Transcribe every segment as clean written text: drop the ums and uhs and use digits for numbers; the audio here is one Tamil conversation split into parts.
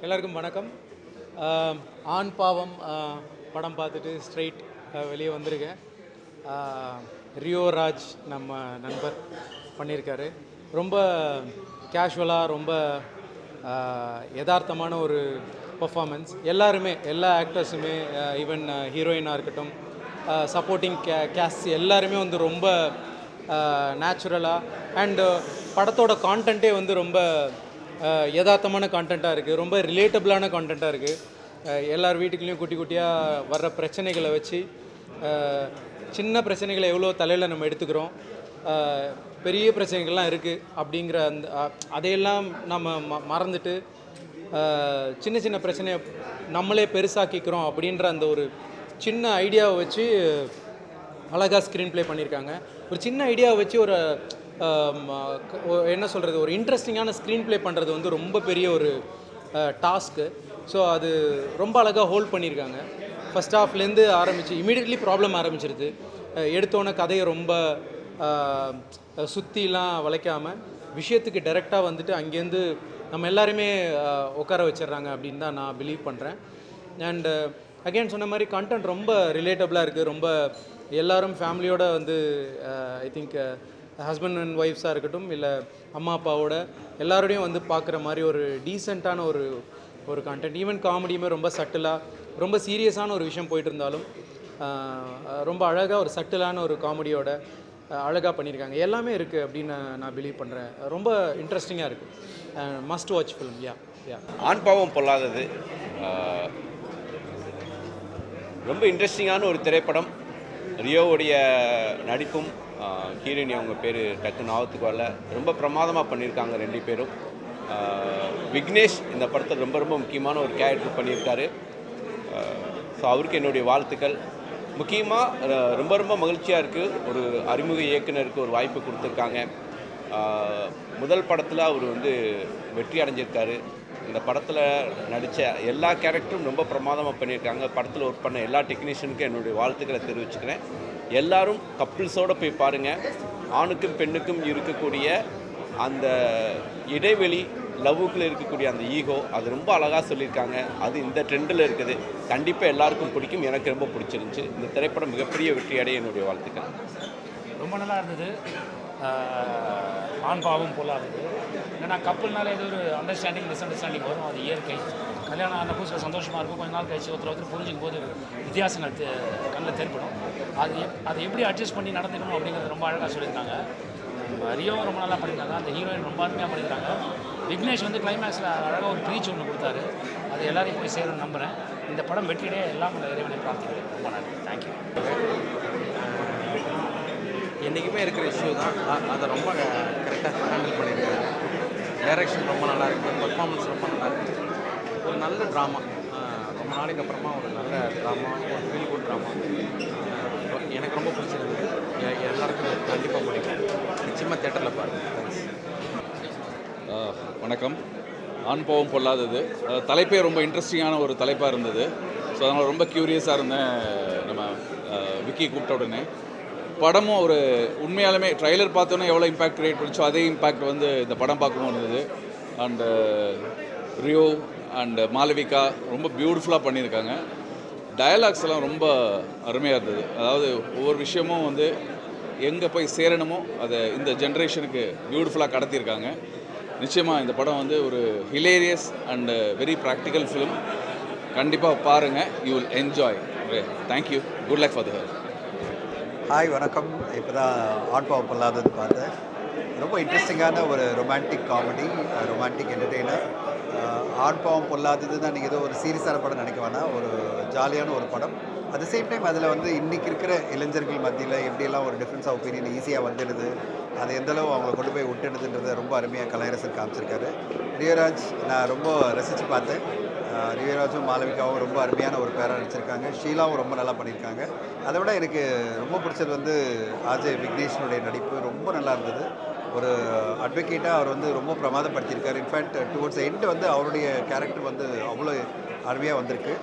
எல்லாருக்கும் வணக்கம். ஆண் பாவம் படம் பார்த்துட்டு ஸ்ட்ரெயிட் வெளியே வந்திருக்கேன். ரியோ ராஜ் நம்ம நண்பர் பண்ணியிருக்காரு. ரொம்ப கேஷுவலாக, ரொம்ப யதார்த்தமான ஒரு பர்ஃபார்மன்ஸ். எல்லாருமே, எல்லா ஆக்டர்ஸுமே, ஈவன் ஹீரோயினாக இருக்கட்டும், சப்போர்ட்டிங் கேஸ்ட் எல்லாருமே வந்து ரொம்ப நேச்சுரலாக அண்டு படத்தோட கான்டென்ட்டே வந்து ரொம்ப யதார்த்தமான கான்டென்ட்டாக இருக்குது. ரொம்ப ரிலேட்டபிளான கான்டென்ட்டாக இருக்குது. எல்லார் வீட்டுக்குள்ளேயும் குட்டி குட்டியாக வர்ற பிரச்சனைகளை வச்சு, சின்ன பிரச்சனைகளை எவ்வளோ தலையில் நம்ம எடுத்துக்கிறோம், பெரிய பிரச்சனைகள்லாம் இருக்குது அப்படிங்கிற அதையெல்லாம் நம்ம மறந்துட்டு சின்ன சின்ன பிரச்சனையை நம்மளே பெருசாக்கிக்கிறோம் அப்படின்ற அந்த ஒரு சின்ன ஐடியாவை வச்சு அழகாக ஸ்க்ரீன் ப்ளே பண்ணியிருக்காங்க. ஒரு சின்ன ஐடியாவை வச்சு ஒரு என்ன சொல்கிறது, ஒரு இன்ட்ரெஸ்டிங்கான ஸ்க்ரீன் ப்ளே பண்ணுறது வந்து ரொம்ப பெரிய ஒரு டாஸ்க்கு. ஸோ அது ரொம்ப அழகாக ஹோல்ட் பண்ணியிருக்காங்க. ஃபஸ்ட் ஹாஃப்லேருந்து ஆரம்பித்து இமீடியட்லி ப்ராப்ளம் ஆரம்பிச்சிருது. எடுத்தோன்னே கதையை ரொம்ப சுற்றிலாம் வளைக்காமல் விஷயத்துக்கு டைரெக்டாக வந்துட்டு அங்கேருந்து நம்ம எல்லாருமே உட்கார வச்சிடுறாங்க அப்படின்னு தான் நான் பிலீவ் பண்ணுறேன். அண்டு அகெயின் சொன்ன மாதிரி கண்டென்ட் ரொம்ப ரிலேட்டபிளாக இருக்குது. ரொம்ப எல்லோரும் ஃபேமிலியோடு வந்து ஐ திங்க் ஹஸ்பண்ட் அண்ட் ஒய்ஃப்ஸாக இருக்கட்டும், இல்லை அம்மா அப்பாவோட எல்லாரோடையும் வந்து பார்க்குற மாதிரி ஒரு டீசெண்டான ஒரு கண்டென்ட். ஈவன் காமெடியுமே ரொம்ப சட்டிலாக, ரொம்ப சீரியஸான ஒரு விஷயம் போயிட்டு இருந்தாலும் ரொம்ப அழகாக ஒரு சட்டிலான ஒரு காமெடியோட அழகாக பண்ணியிருக்காங்க. எல்லாமே இருக்குது அப்படின்னு நான் பிலீவ் பண்ணுறேன். ரொம்ப இன்ட்ரெஸ்டிங்காக இருக்குது. Must watch film. யா ஆண் பாவம் பொல்லாதது ரொம்ப இன்ட்ரெஸ்டிங்கான ஒரு திரைப்படம். ரியோவுடைய நடிப்பும், ஹீரோயினி அவங்க பேர் டக்கு ஞாபகத்துக்கு வரல, ரொம்ப பிரமாதமாக பண்ணியிருக்காங்க ரெண்டு பேரும். விக்னேஷ் இந்த படத்தில் ரொம்ப ரொம்ப முக்கியமான ஒரு கேரக்டர் பண்ணியிருக்காரு. ஸோ அவருக்கு என்னுடைய வாழ்த்துக்கள். முக்கியமாக ரொம்ப ரொம்ப மகிழ்ச்சியாக இருக்குது, ஒரு அறிமுக இயக்குனருக்கு ஒரு வாய்ப்பு கொடுத்துருக்காங்க. முதல் படத்தில் அவர் வந்து வெற்றி அடைஞ்சிருக்காரு. இந்த படத்தில் நடித்த எல்லா கேரக்டரும் ரொம்ப பிரமாதமாக பண்ணியிருக்காங்க. படத்தில் ஒர்க் பண்ண எல்லா டெக்னீஷியனுக்கும் என்னுடைய வாழ்த்துக்களை தெரிவிச்சுக்கிறேன். எல்லாரும் கப்பிள்ஸோடு போய் பாருங்கள். ஆணுக்கும் பெண்ணுக்கும் இருக்கக்கூடிய அந்த இடைவெளி, லவ்வுக்குள்ளே இருக்கக்கூடிய அந்த ஈகோ, அது ரொம்ப அழகாக சொல்லியிருக்காங்க. அது இந்த ட்ரெண்டில் இருக்குது. கண்டிப்பாக எல்லாருக்கும் பிடிக்கும். எனக்கு ரொம்ப பிடிச்சிருந்துச்சு. இந்த திரைப்படம் மிகப்பெரிய வெற்றி அடைய என்னுடைய வாழ்த்துக்கள். ரொம்ப நல்லா இருந்தது. ஆண் பாவம் பொல்லாதது. ஏன்னா கப்பல்னால ஏதோ ஒரு அண்டர்ஸ்டாண்டிங் மிஸ்அண்டர்ஸ்டாண்டிங் வரும், அது இயற்கை. கல்யாணம் அந்த புதுசில் சந்தோஷமாக இருக்கும். கொஞ்ச நாள் கழிச்சு ஒருத்தர் புரிஞ்சுக்கும் போது வித்தியாசங்கள் கண்ணில் தென்படும். அதை எப்படி அட்ஜஸ்ட் பண்ணி நடந்துக்கணும் அப்படிங்கிறது ரொம்ப அழகாக சொல்லியிருக்காங்க. ரியோவும் ரொம்ப நல்லா பண்ணியிருக்காங்க. அந்த ஹீரோயின் ரொம்ப அருமையாக பண்ணியிருக்காங்க. விக்னேஷ் வந்து கிளைமேக்ஸில் அழகாக ஒரு ப்ரீச் ஒன்று கொடுத்தாரு. அது எல்லாரையும் போய் சேரும்னு நம்புகிறேன். இந்த படம் வெற்றியிலே எல்லாம் இறைவனை பிரார்த்திக்கிறேன். ரொம்ப நன்றி. தேங்க்யூ. என்றைக்குமே இருக்கிற இஷ்யூ தான், அதை ரொம்ப கரெக்டாக ஹேண்டில் பண்ணியிருக்காரு. டைரக்ஷன் ரொம்ப நல்லா இருக்குது, பர்ஃபார்மன்ஸ் ரொம்ப நல்லா இருக்குது. ஒரு நல்ல ட்ராமா, ரொம்ப நாளைக்கு அப்புறமா ஒரு நல்ல ட்ராமா, ஒரு ஃபீல் குட் ட்ராமா எனக்கு ரொம்ப பிடிச்சிருந்தது. எல்லாருக்கும் கண்டிப்பாக பிடிக்கும். நிச்சயமாக தேட்டரில் பாருங்கள். வணக்கம். ஆண் பாவம் பொல்லாதது தலைப்பே ரொம்ப இன்ட்ரெஸ்டிங்கான ஒரு தலைப்பாக இருந்தது. ஸோ அதனால் ரொம்ப க்யூரியஸாக இருந்தேன். நம்ம விக்கி கூப்பிட்ட உடனே படமும் ஒரு உண்மையாலுமே ட்ரைலர் பார்த்தோன்னே எவ்வளோ இம்பேக்ட் க்ரியேட் பண்ணிச்சோ அதே இம்பேக்ட் வந்து இந்த படம் பார்க்கணும் இருந்தது. அண்டு ரியோ அண்டு மாளவிகா ரொம்ப பியூட்டிஃபுல்லாக பண்ணியிருக்காங்க. டயலாக்ஸ் எல்லாம் ரொம்ப அருமையாக இருந்தது. அதாவது ஒவ்வொரு விஷயமும் வந்து எங்கே போய் சேரணுமோ அதை இந்த ஜென்ரேஷனுக்கு பியூட்டிஃபுல்லாக கடத்தியிருக்காங்க. நிச்சயமாக இந்த படம் வந்து ஒரு hilarious and very practical film. கண்டிப்பாக பாருங்கள், you will enjoy. Thank you. Good luck for the health. Hi, வணக்கம். இப்போ தான் ஆண் பாவம் பொல்லாதது பார்த்தேன். ரொம்ப இன்ட்ரெஸ்டிங்கான ஒரு ரொமான்டிக் காமெடி, ரொமான்டிக் என்டர்டெய்னர். ஆண் பாவம் பொல்லாதது தான் நீங்கள் ஏதோ ஒரு சீரியஸான படம் நினைக்க வேணாம், ஒரு ஜாலியான ஒரு படம். அட் த சேம் டைம் அதில் வந்து இன்றைக்கி இருக்கிற இளைஞர்கள் மத்தியில் எப்படியெல்லாம் ஒரு டிஃப்ரென்ஸ் ஆஃப் ஒப்பீனியன் ஈஸியாக வந்துடுது, அது எந்தளவு அவங்கள கொண்டு போய் விட்டுடுதுன்றதை ரொம்ப அருமையாக கலையரசர் காமிச்சிருக்காரு. ரியராஜ் நான் ரொம்ப ரசித்து பார்த்தேன். ரியராஜும் மாளவிகாவும் ரொம்ப அருமையான ஒரு பேராக நடிச்சிருக்காங்க. ஷீலாவும் ரொம்ப நல்லா பண்ணியிருக்காங்க. அதை விட எனக்கு ரொம்ப பிடிச்சது வந்து ஆர்ஜே விக்னேஷனுடைய நடிப்பு ரொம்ப நல்லா இருந்தது. ஒரு அட்வொகேட்டாக அவர் வந்து ரொம்ப பிரமாதப்படுத்தியிருக்காரு. இன்ஃபேக்ட் டுவர்ட்ஸ் எண்டு வந்து அவருடைய கேரக்டர் வந்து அவ்வளோ அருமையாக வந்திருக்கு.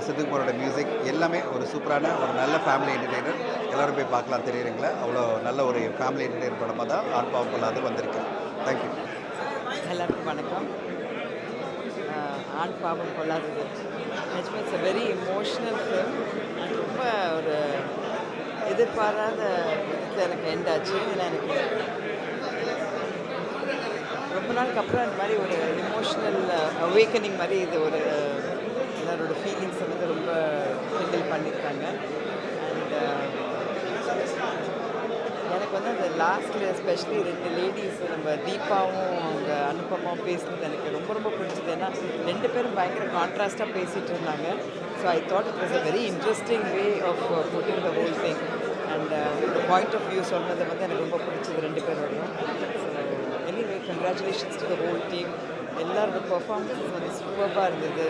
சித்துக்குமாரோட மியூசிக் எல்லாமே ஒரு சூப்பரான ஒரு நல்ல ஃபேமிலி என்டர்டெய்னர். எல்லோரும் போய் பார்க்கலாம், தெரியுறீங்களா? அவ்வளோ நல்ல ஒரு ஃபேமிலி என்டர்டெய்னர் படமாக தான் ஆண் பாவம் பொல்லாதது வந்திருக்கு. தேங்க்யூ. எல்லாருக்கும் வணக்கம். ஆண் பாவம் கொள்ளாதது. நிஜமாக it's a very emotional film. ரொம்ப ஒரு எதிர்பாராத விதத்தில் எனக்கு எண்ட் ஆச்சு. ஏன்னா எனக்கு ரொம்ப நாளுக்கு அப்புறம் இந்த மாதிரி ஒரு இமோஷ்னல் அவேக்கனிங் மாதிரி இது ஒரு எல்லாரோட ஃபீலிங்ஸை வந்து ரொம்ப ஹேண்டில் பண்ணியிருக்காங்க. அண்ட் எனக்கு வந்து அந்த லாஸ்ட்டில் எஸ்பெஷலி 2 லேடிஸ் நம்ம தீபாவும் அவங்க அனுபமாவும் பேசுனது எனக்கு ரொம்ப ரொம்ப பிடிச்சது. ஏன்னா 2 பேரும் பயங்கர கான்ட்ராஸ்டாக பேசிகிட்டு இருந்தாங்க. So I thought it was a very interesting way of putting the whole thing. And ஒரு பாயிண்ட் ஆஃப் வியூ சொன்னது வந்து எனக்கு ரொம்ப பிடிச்சது 2 பேரோடையும். So anyway congratulations to the whole team. எல்லாரோட பர்ஃபார்மன்ஸ் வந்து சூப்பராக இருந்தது.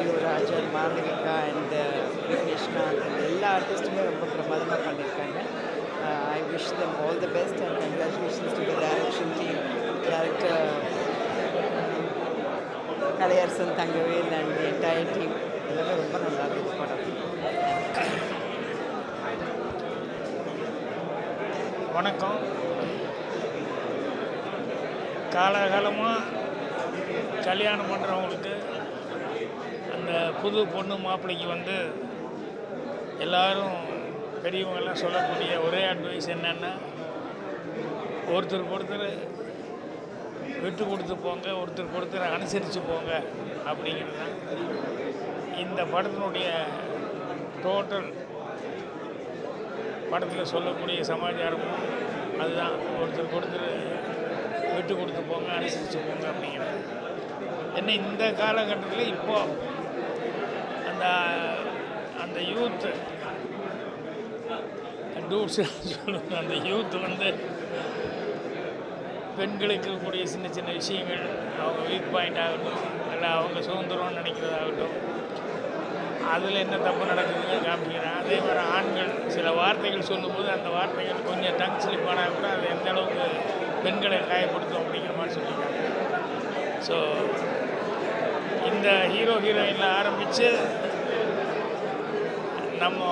யுவராஜன், மாளவிகா அண்ட் விக்னேஷ்காந்த் அண்ட் எல்லா ஆர்டிஸ்ட்டுமே ரொம்ப பிரமாதமாக பண்ணியிருக்காங்க. I wish them all the best and congratulations to the direction team, director Kalaiarasan Thangavel and the entire team. எல்லாமே ரொம்ப நல்லா இருந்துச்சு படம். வணக்கம். காலகாலமாக கல்யாணம் பண்ணுறவங்களுக்கு அந்த புது பொண்ணு மாப்பிள்ளைக்கு வந்து எல்லாரும் பெரியவங்கெல்லாம் சொல்லக்கூடிய ஒரே அட்வைஸ் என்னென்னா, ஒருத்தருக்கு ஒருத்தர் விட்டு கொடுத்து போங்க, ஒருத்தருக்கு ஒருத்தர் அனுசரித்து போங்க அப்படிங்கிறது தான் இந்த படத்தினுடைய டோட்டல் படத்தில் சொல்லக்கூடிய சமாச்சாரமும் அதுதான். ஒருத்தருக்கு ஒருத்தர் விட்டு கொடுத்து போங்க, அனுசரித்து போங்க அப்படிங்கிறது. என்ன இந்த காலகட்டத்தில் இப்போது அந்த யூத்து டூட்ஸ் சொல்லுவாங்க, அந்த யூத் வந்து பெண்களுக்கு இருக்கக்கூடிய சின்ன சின்ன விஷயங்கள், அவங்க வீக் பாயிண்ட் ஆகட்டும், இல்லை அவங்க சுதந்திரம்னு நினைக்கிறதாகட்டும், அதில் என்ன தப்பு நடக்குதுன்னு காமிக்கிறேன். அதே மாதிரி ஆண்கள் சில வார்த்தைகள் சொல்லும்போது அந்த வார்த்தைகள் கொஞ்சம் டங் ஸ்லிப் ஆனால் கூட அது எந்த அளவுக்கு பெண்களை காயப்படுத்தும் அப்படிங்கிற மாதிரி சொல்லியிருக்காங்க. ஸோ இந்த ஹீரோயினில் ஆரம்பித்து நம்ம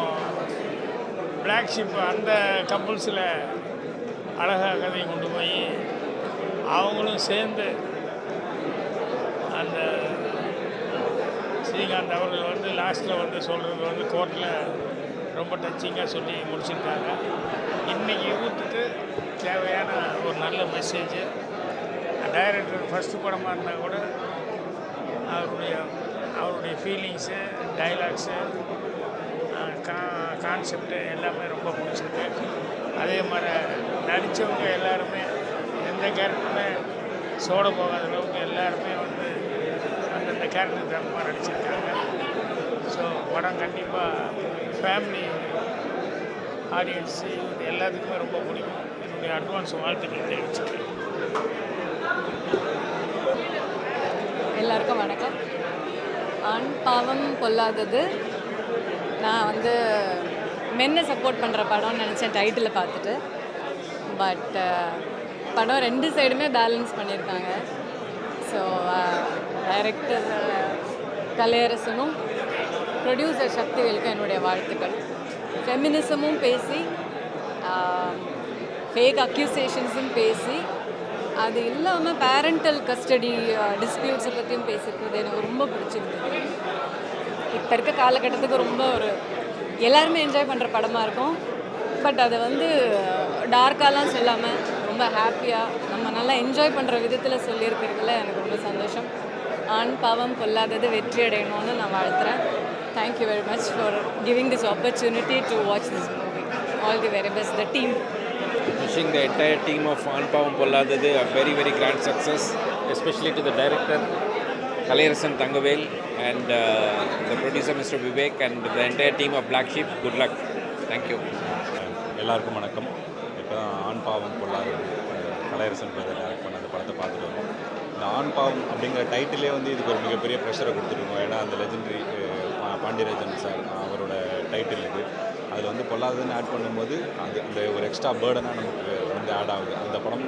பிளாக் ஷிப் அந்த கப்புள்ஸில் அழகாக கதையை கொண்டு போய் அவங்களும் சேர்ந்து அந்த ஸ்ரீகாந்த் அவர்கள் வந்து லாஸ்ட்டில் வந்து சொல்கிறது வந்து கோர்ட்டில் ரொம்ப டச்சிங்காக சொல்லி முடிச்சிருக்காங்க. இன்றைக்கி யூத்துக்கு தேவையான ஒரு நல்ல மெசேஜ். டைரக்டர் ஃபஸ்ட்டு படமாக இருந்தால் கூட அவருடைய ஃபீலிங்ஸு, டைலாக்ஸு, கான்செப்டு எல்லாமே ரொம்ப பிடிச்சிருக்கு. அதே மாதிரி நடித்தவங்க எல்லாருமே எந்த கேரக்டருமே சோட போகாத அளவுக்கு எல்லாருமே வந்து அந்தந்த கேரக்டர் தரமாக நடிச்சிருக்காங்க. ஸோ படம் கண்டிப்பாக ஃபேமிலி ஆடியன்ஸு எல்லாத்துக்குமே ரொம்ப பிடிக்கும். என்னுடைய அட்வான்ஸ் வாழ்த்துக்களை தெரிவிச்சுக்கிறேன். எல்லாருக்கும் வணக்கம். ஆண் பாவம் பொல்லாதது. நான் வந்து மென்னை சப்போர்ட் பண்ணுற படம்னு நினச்சேன் டைட்டில் பார்த்துட்டு. பட் படம் 2 சைடுமே பேலன்ஸ் பண்ணியிருக்காங்க. ஸோ டைரக்டர் கலையரசனும் ப்ரொடியூசர் சக்திவேலுக்கும் என்னுடைய வாழ்த்துக்கள். ஃபெமினிசமும் பேசி, ஃபேக் அக்யூசேஷன்ஸும் பேசி, அது இல்லாமல் பேரண்டல் கஸ்டடி டிஸ்பியூட்ஸை பற்றியும் பேசியிருக்கிறது எனக்கு ரொம்ப பிடிச்சிருந்தது. இப்போ இருக்க காலகட்டத்துக்கு ரொம்ப ஒரு எல்லாருமே என்ஜாய் பண்ணுற படமாக இருக்கும். பட் அதை வந்து டார்க்காலாம் சொல்லாமல் ரொம்ப ஹாப்பியாக நம்ம நல்லா என்ஜாய் பண்ணுற விதத்தில் சொல்லியிருக்கிறதுல எனக்கு ரொம்ப சந்தோஷம். ஆண் பாவம் பொல்லாதது வெற்றி அடையணும்னு நான் வாழ்த்துறேன். Thank you very much for giving this opportunity to watch this movie. All the very best the team. Wishing the entire team of Anpavam Polladadu a very, very grand success, especially to the director Kalaiarasan Thangavel and the producer Mr. Vivek and the entire team of Black Sheep. Good luck. Thank you. எல்லாருக்கும் வணக்கம். இப்போ தான் ஆண் பாவம் பொல்லாதது கலையரசன் டைரக்ட் பண்ண அந்த படத்தை பார்த்துட்டு வரோம். இந்த ஆண் பாவம் அப்படிங்கிற டைட்டிலே வந்து இதுக்கு ஒரு மிகப்பெரிய ப்ரெஷரை கொடுத்துருக்கோம். ஏன்னா அந்த லெஜெண்டரி பாண்டியராஜன் சார் அவரோட டைட்டில் இது. அதில் வந்து பொல்லாததுன்னு ஆட் பண்ணும்போது அந்த ஒரு எக்ஸ்ட்ரா பேர்டனாக நமக்கு வந்து ஆட் ஆகுது. அந்த படம்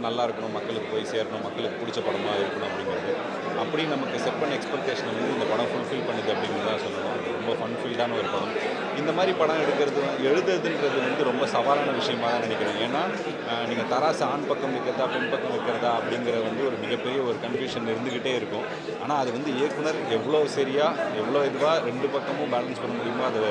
நல்லா இருக்கணும், மக்களுக்கு போய் சேரணும், மக்களுக்கு பிடிச்ச படமாக இருக்கணும் அப்படிங்கிறது. அப்படி நமக்கு செட் பண்ண எக்ஸ்பெக்டேஷனை வந்து இந்த படம் ஃபுல்ஃபில் பண்ணுது அப்படிங்கிறத சொல்லணும். ரொம்ப ஃபன்ஃபில்டான ஒரு படம். இந்த மாதிரி படம் எழுதுறதுன்றது வந்து ரொம்ப சவாலான விஷயமா தான் நினைக்கிறேன். ஏன்னா நீங்கள் தராசு ஆண் பக்கம் வைக்கிறதா பெண் பக்கம் வைக்கிறதா அப்படிங்கிற வந்து ஒரு மிகப்பெரிய ஒரு கன்ஃபியூஷன் இருந்துக்கிட்டே இருக்கும். ஆனால் அது வந்து இயக்குனர் எவ்வளோ சரியாக எவ்வளோ இதுவாக ரெண்டு பக்கமும் பேலன்ஸ் பண்ண முடியுமோ அதை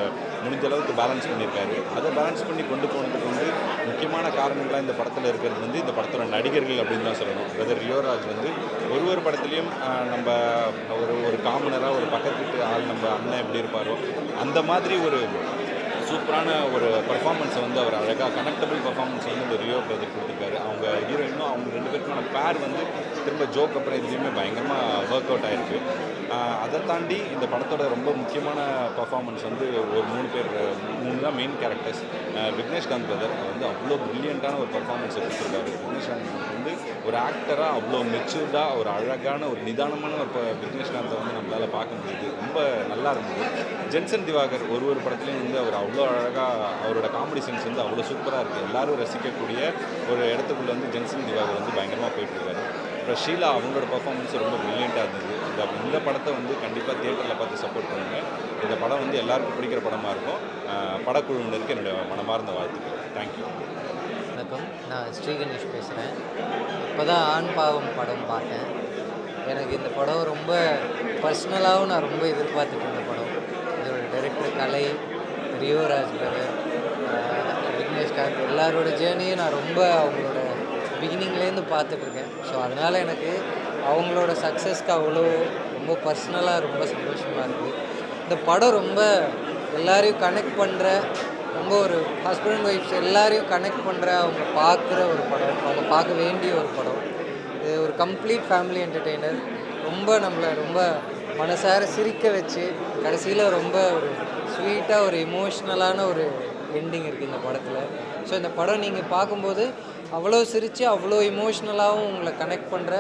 முடிஞ்ச அளவுக்கு பேலன்ஸ் பண்ணியிருக்காரு. அதை பேலன்ஸ் பண்ணி கொண்டு போனதுக்கு வந்து முக்கியமான காரணங்களாக இந்த படத்தில் இருக்கிறது வந்து இந்த படத்தோட நடிகர்கள் அப்படின்னு தான் சொல்லணும். பிரதர் ரியோராஜ் வந்து ஒரு படத்துலையும் நம்ம ஒரு காமனராக ஒரு பக்கத்து வீட்டு ஆள் நம்ம அண்ணன் எப்படி இருப்பாரோ அந்த மாதிரி ஒரு சூப்பரான ஒரு பர்ஃபார்மன்ஸை வந்து அவர் அழகாக கனெக்டபிள் பர்ஃபார்மன்ஸ் வந்து இந்த ரியோ பிரதர் கொடுத்துருக்காரு. அவங்க ஹீரோயினும் அவங்க ரெண்டு பேருக்கான பேர் வந்து திரும்ப ஜோக் அப்புறம் இதுலேயுமே பயங்கரமாக ஒர்க் அவுட் ஆகிருக்கு. அதை தாண்டி இந்த படத்தோட ரொம்ப முக்கியமான பர்ஃபார்மன்ஸ் வந்து ஒரு மூணு தான் மெயின் கேரக்டர்ஸ். விக்னேஷ்காந்த் பிரதர் வந்து அவ்வளோ ப்ரில்லியண்ட்டான ஒரு பர்ஃபார்மன்ஸை கொடுத்துருக்காரு. விக்னேஷ்காந்த் வந்து ஒரு ஆக்டராக அவ்வளோ மெச்சூர்டாக ஒரு அழகான ஒரு நிதானமான ஒரு விக்னேஷ்காந்தை வந்து நம்மளால் பார்க்க முடியுது. ரொம்ப நல்லா இருந்தது. ஜென்சன் திவாகர் ஒரு படத்துலையும் வந்து அவர் அவ்வளோ அழகாக அவரோட காமெடி சென்ஸ் வந்து அவ்வளோ சூப்பராக இருக்குது. எல்லோரும் ரசிக்கக்கூடிய ஒரு இடத்துக்குள்ளே வந்து ஜென்சன் திவாகர் வந்து பயங்கரமாக போயிட்டுருக்காரு. அப்புறம் ஷீலா அவங்களோட பர்ஃபார்மன்ஸ் ரொம்ப ப்ரில்லியண்ட்டாக இருந்தது. இந்த படத்தை வந்து கண்டிப்பாக தியேட்டரில் பார்த்து சப்போர்ட் பண்ணுங்கள். இந்த படம் வந்து எல்லாருக்கும் பிடிக்கிற படமாக இருக்கும். படக்குழுவினருக்கு என்னுடைய மனமார்ந்த வாழ்த்துக்கள். தேங்க்யூ. வணக்கம், நான் ஸ்ரீ கணேஷ் பேசுகிறேன். இப்போ தான் ஆண் பாவம் படம் பார்த்தேன். எனக்கு இந்த படம் ரொம்ப பர்சனலாகவும் நான் ரொம்ப எதிர்பார்த்துட்டு இருந்த படம். இதோட டைரக்டர் கலை, ரியோராஜ் பிரதர், விக்னேஷ்காந்த் எல்லாரோட ஜேர்னியும் நான் ரொம்ப அவங்களோட பிகினிங்லேருந்து பார்த்துட்ருக்கேன். ஸோ அதனால் எனக்கு அவங்களோட சக்ஸஸ்க்கு ரொம்ப பர்சனலாக ரொம்ப சந்தோஷமாக இருக்குது. இந்த படம் ரொம்ப எல்லாரையும் கனெக்ட் பண்ணுற, ரொம்ப ஒரு ஹஸ்பண்ட் அண்ட் ஒய்ஃப்ஸ் எல்லாரையும் கனெக்ட் பண்ணுற, அவங்க பார்க்குற ஒரு படம், அவங்க பார்க்க வேண்டிய ஒரு படம். இது ஒரு கம்ப்ளீட் ஃபேமிலி என்டர்டெய்னர். நம்மளை ரொம்ப மனசார சிரிக்க வச்சு கடைசியில் ரொம்ப ஒரு ஸ்வீட்டாக ஒரு எமோஷ்னலான ஒரு எண்டிங் இருக்குது இந்த படத்தில். ஸோ இந்த படம் நீங்கள் பார்க்கும்போது அவ்வளோ சிரித்து அவ்வளோ எமோஷ்னலாகவும் உங்களை கனெக்ட் பண்ணுற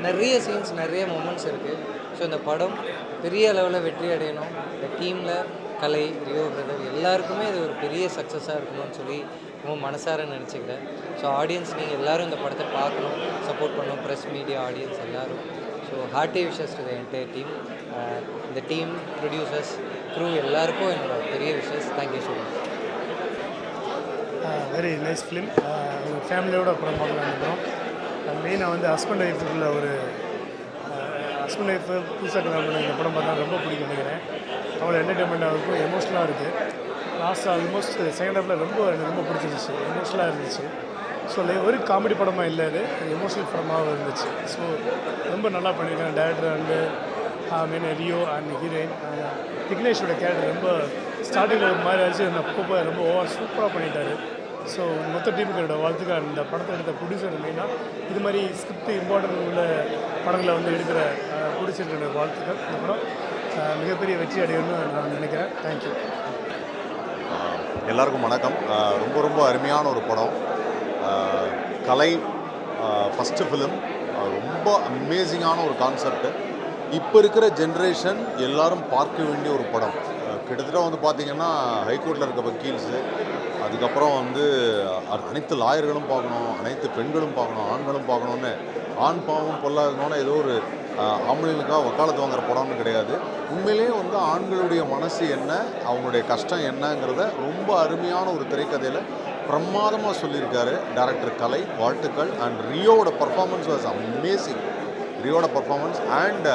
நிறைய சீன்ஸ், நிறைய மொமெண்ட்ஸ் இருக்குது. ஸோ இந்த படம் பெரிய அளவில் வெற்றி அடையணும். இந்த டீமில் கலை, ரியோ பிரதர் எல்லாருக்குமே இது ஒரு பெரிய சக்ஸஸாக இருக்கணும்னு சொல்லி ரொம்ப மனசார நினச்சிக்கிறேன். ஸோ ஆடியன்ஸ் நீங்கள் எல்லோரும் இந்த படத்தை பார்க்கணும், சப்போர்ட் பண்ணணும், ப்ரெஸ் மீடியா ஆடியன்ஸ் எல்லோரும். So hearty wishes to the entire team. இந்த டீம், ப்ரொடியூசர்ஸ், க்ரூ எல்லாருக்கும் என்னோட பெரிய wishes. Thank you so much. Very nice film. ஒரு ஃபேமிலியோட படம் பார்க்கலாம். இந்த படம் மெயினாக வந்து ஹஸ்பண்ட் ஒய்ஃபுக்குள்ள ஒரு ஹஸ்பண்ட் ஒய்ஃபு புதுசாக கல்யாணம் இந்த படம் பார்த்தா ரொம்ப பிடிக்கும் நினைக்கிறேன். அவ்வளோ என்டர்டெயின்மெண்ட்டாக இருக்கும், எமோஷ்னலாக இருக்குது. லாஸ்ட்டாக ஆல்மோஸ்ட் செகண்ட் ஹாஃபில் எனக்கு ரொம்ப பிடிச்சிருந்துச்சு, எமோஷ்னலாக இருந்துச்சு. ஸோ ஒரு காமெடி படமாக இல்லை, இது எமோஷ்னல் படமாக இருந்துச்சு. ஸோ ரொம்ப நல்லா பண்ணியிருக்காங்க director and main Rio and heroine. விக்னேஷோட கேரக்டர் ரொம்ப ஸ்டார்டிங்கில் ஒரு மாதிரி ஆச்சு, அப்போ ரொம்ப சூப்பராக பண்ணிட்டார். ஸோ மொத்த டீமுக்கு என்னோட வாழ்த்துக்கள். இந்த படத்தை எடுத்த ப்ரொடியூசர் மெயினாக இது மாதிரி ஸ்கிரிப்ட் இம்பார்ட்டன்ட் உள்ள படங்களை வந்து எடுக்கிற ப்ரொடியூசரோட வாழ்த்துக்கள். இந்த படம் மிகப்பெரிய வெற்றி அடையணும்னு நான் நினைக்கிறேன். தேங்க்யூ. எல்லாருக்கும் வணக்கம். ரொம்ப அருமையான ஒரு படம். கலை ஃபஸ்ட்டு ஃபிலிம், ரொம்ப அமேசிங்கான ஒரு கான்செப்ட். இப்போ இருக்கிற ஜென்ரேஷன் எல்லாரும் பார்க்க வேண்டிய ஒரு படம். கிட்டத்தட்ட வந்து பார்த்திங்கன்னா ஹைகோர்ட்டில் இருக்க வக்கீல்ஸு, அதுக்கப்புறம் வந்து அனைத்து லாயர்களும் பார்க்கணும், அனைத்து பெண்களும் பார்க்கணும், ஆண்களும் பார்க்கணுன்னு, ஆண் பாவம் பொல்லாதனோட ஏதோ ஒரு ஆம்பளைங்களுக்காக வக்காலத்து வாங்குற படம்னு கிடையாது. உண்மையிலேயே வந்து ஆண்களுடைய மனசு என்ன, அவங்களுடைய கஷ்டம் என்னங்கிறத ரொம்ப அருமையான ஒரு திரைக்கதையில் பிரமாதமாக சொல்லியிருக்காரு டைரக்டர் கலை. வாழ்த்துக்கள். அண்ட் ரியோவோட பர்ஃபார்மன்ஸ் வாஸ் அமேசிங். ரியோட பர்ஃபார்மன்ஸ் அண்ட்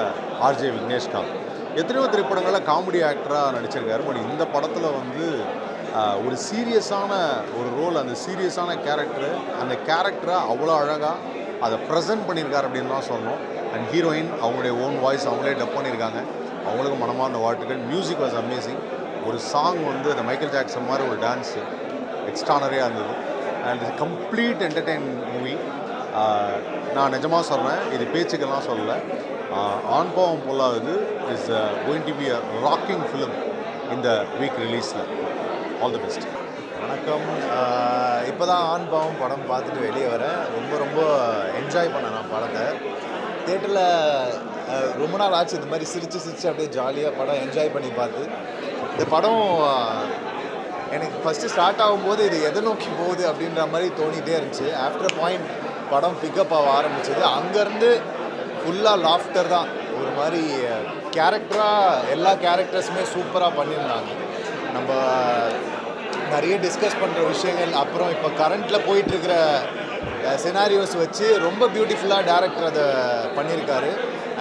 ஆர்ஜே விக்னேஷ்காந்த் எத்தனையோ திரைப்படங்களில் காமெடி ஆக்டராக நடிச்சிருக்காரு. பட் இந்த படத்தில் வந்து ஒரு சீரியஸான ஒரு ரோல், அந்த சீரியஸான கேரக்டரு, அந்த கேரக்டரை அவ்வளோ அழகாக அதை ப்ரெசென்ட் பண்ணியிருக்காரு அப்படின்னு தான் சொன்னோம். அண்ட் ஹீரோயின் அவங்களுடைய ஓன் வாய்ஸ் அவங்களே டப் பண்ணியிருக்காங்க. அவங்களுக்கு மனமார்ந்த வாழ்த்துக்கள். Music was amazing. ஒரு சாங் வந்து அந்த மைக்கேல் ஜாக்சன் மாதிரி ஒரு டான்ஸு எக்ஸ்ட்ரானரியாக இருந்தது. அண்ட் இது கம்ப்ளீட் என்டர்டெயின் மூவி. நான் நிஜமாக சொல்கிறேன், இது பேச்சுக்கெல்லாம் சொல்லலை. Aan Paavam Pollathathu is going to be a rocking film இந்த வீக் ரிலீஸில். All the best. வணக்கம். இப்போ தான் ஆண் பாவம் படம் பார்த்துட்டு வெளியே வரேன். ரொம்ப என்ஜாய் பண்ணேன் நான் படத்தை. தேட்டரில் ரொம்ப நாள் ஆச்சு இந்த மாதிரி சிரித்து அப்படியே ஜாலியாக படம் என்ஜாய் பண்ணி பார்த்து. இந்த படம் எனக்கு ஃபஸ்ட்டு ஸ்டார்ட் ஆகும்போது இது எதை நோக்கி போகுது அப்படின்ற மாதிரி தோணிகிட்டே இருந்துச்சு. ஆஃப்டர் பாயிண்ட் படம் பிக்கப் ஆக ஆரம்பிச்சது. அங்கேருந்து ஃபுல்லாக லாஃப்டர் தான். ஒரு மாதிரி கேரக்டராக எல்லா கேரக்டர்ஸுமே சூப்பராக பண்ணியிருந்தாங்க. நம்ம நிறைய டிஸ்கஸ் பண்ணுற விஷயங்கள், அப்புறம் இப்போ கரண்ட்டில் போயிட்டுருக்கிற சினாரியோஸ் வச்சு ரொம்ப பியூட்டிஃபுல்லாக டேரக்டர் அதை பண்ணியிருக்காரு.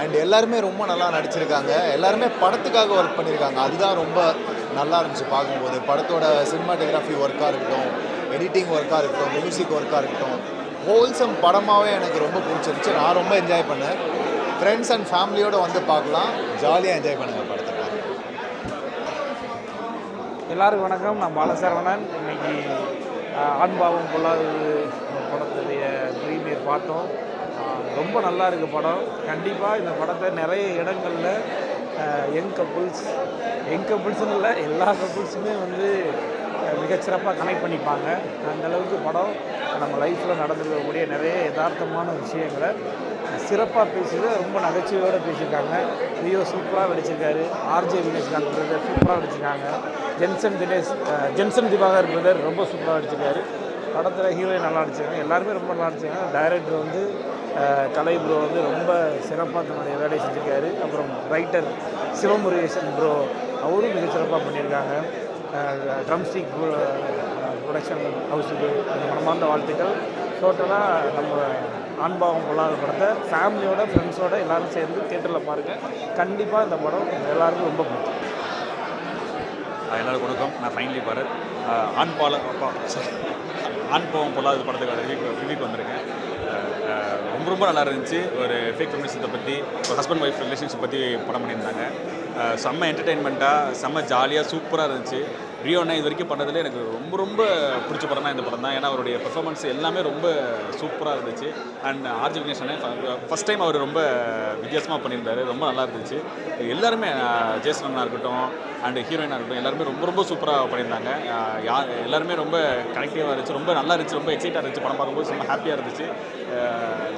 அண்ட் எல்லாருமே ரொம்ப நல்லா நடிச்சிருக்காங்க. எல்லாருமே படத்துக்காக ஒர்க் பண்ணியிருக்காங்க. அதுதான் ரொம்ப நல்லா இருந்துச்சு பார்க்கும்போது. படத்தோட சினிமாட்டோகிராஃபி ஒர்க்காக இருக்கட்டும், எடிட்டிங் ஒர்க்காக இருக்கட்டும், மியூசிக் ஒர்க்காக இருக்கட்டும், ஹோல்சம் படமாகவே எனக்கு ரொம்ப பிடிச்சிருந்துச்சு. நான் ரொம்ப என்ஜாய் பண்ணேன். ஃப்ரெண்ட்ஸ் அண்ட் ஃபேமிலியோடு வந்து பார்க்கலாம், ஜாலியாக என்ஜாய் பண்ணுங்கள் படத்தை. எல்லாருக்கும் வணக்கம். நான் பாலசரவணன். இன்னைக்கு ஆண்பாவம் பொல்லாதது படத்துடைய ப்ரீமியர் பார்த்தோம். ரொம்ப நல்லா இருக்குது படம். கண்டிப்பாக இந்த படத்தை நிறைய இடங்களில் யங் கப்புள்ஸ்னு இல்லை, எல்லா கப்புள்ஸுமே வந்து மிகச்சிறப்பாக கனெக்ட் பண்ணிப்பாங்க. அந்தளவுக்கு படம் நம்ம லைஃப்பில் நடந்துருக்கக்கூடிய நிறைய யதார்த்தமான விஷயங்களை சிறப்பாக பேசுது. ரொம்ப நகைச்சுவையோடு பேசியிருக்காங்க. ரியோ சூப்பராக நடிச்சிருக்காரு. ஆர்ஜே வினேஷ்காந்த் பிரதர் சூப்பராக நடிச்சிருக்காங்க. ஜென்சன் திவாகர் பிரதர் ரொம்ப சூப்பராக நடிச்சிருக்காரு. படத்தில் ஹீரோயின் நல்லா நடிச்சிருக்காங்க. எல்லாருமே ரொம்ப நல்லா நடிச்சிருக்காங்க. டைரக்டர் வந்து கலை ப்ரோ வந்து ரொம்ப சிறப்பாக தன்னுடைய வேலையை செஞ்சுருக்காரு. அப்புறம் ரைட்டர் சிவமுருகேசன் ப்ரோ அவரும் மிக சிறப்பாக பண்ணியிருக்காங்க. ட்ரம்ஸ்டிக் ப்ரொடக்ஷன் ஹவுஸுக்கு மனமார்ந்த வாழ்த்துக்கள். டோட்டலாக நம்ம ஆண்பாவம் பொல்லாத படத்தை ஃபேமிலியோட ஃப்ரெண்ட்ஸோட எல்லோரும் சேர்ந்து தியேட்டரில் பாருங்கள். கண்டிப்பாக இந்த படம் எல்லாருக்கும் ரொம்ப பிடிக்கும். எல்லாருக்கும் வணக்கம். நான் ஃபைனலி பாரத். ஆண்பாவம் பொல்லாத படத்துக்கான ரிவ்யூக்கு வந்திருக்கேன். ரொம்ப நல்லா இருந்துச்சு. ஒரு ஃபேக் ஃபெமினிசத்தை பற்றி, ஒரு ஹஸ்பண்ட் ஒய்ஃப் ரிலேஷன்ஷிப் பற்றி படம் பண்ணியிருந்தாங்க. செம்ம என்டர்டெயின்மெண்ட்டாக, செம்ம ஜாலியாக, சூப்பராக இருந்துச்சு. ரியோண்ணா இது வரைக்கும் பண்ணதில் எனக்கு ரொம்ப பிடிச்ச படம்னா இந்த படம் தான். ஏன்னா அவருடைய பெர்ஃபார்மன்ஸ் எல்லாமே ரொம்ப சூப்பராக இருந்துச்சு. அண்ட் ஆர்ஜி விக்னேஷ் அண்ணன் ஃபஸ்ட் டைம் அவர் ரொம்ப வித்தியாசமாக பண்ணியிருந்தாரு. ரொம்ப நல்லா இருந்துச்சு. எல்லாருமே ஜேசன் அண்ணா இருக்கட்டும் அண்ட் ஹீரோயினாக இருக்கட்டும் எல்லாருமே ரொம்ப சூப்பராக பண்ணியிருந்தாங்க. எல்லாருமே ரொம்ப கனெக்டிவாக இருந்துச்சு. ரொம்ப நல்லா இருந்துச்சு. ரொம்ப எக்ஸைட்டாக இருந்துச்சு. படம் பார்க்கும்போது ரொம்ப ஹாப்பியாக இருந்துச்சு.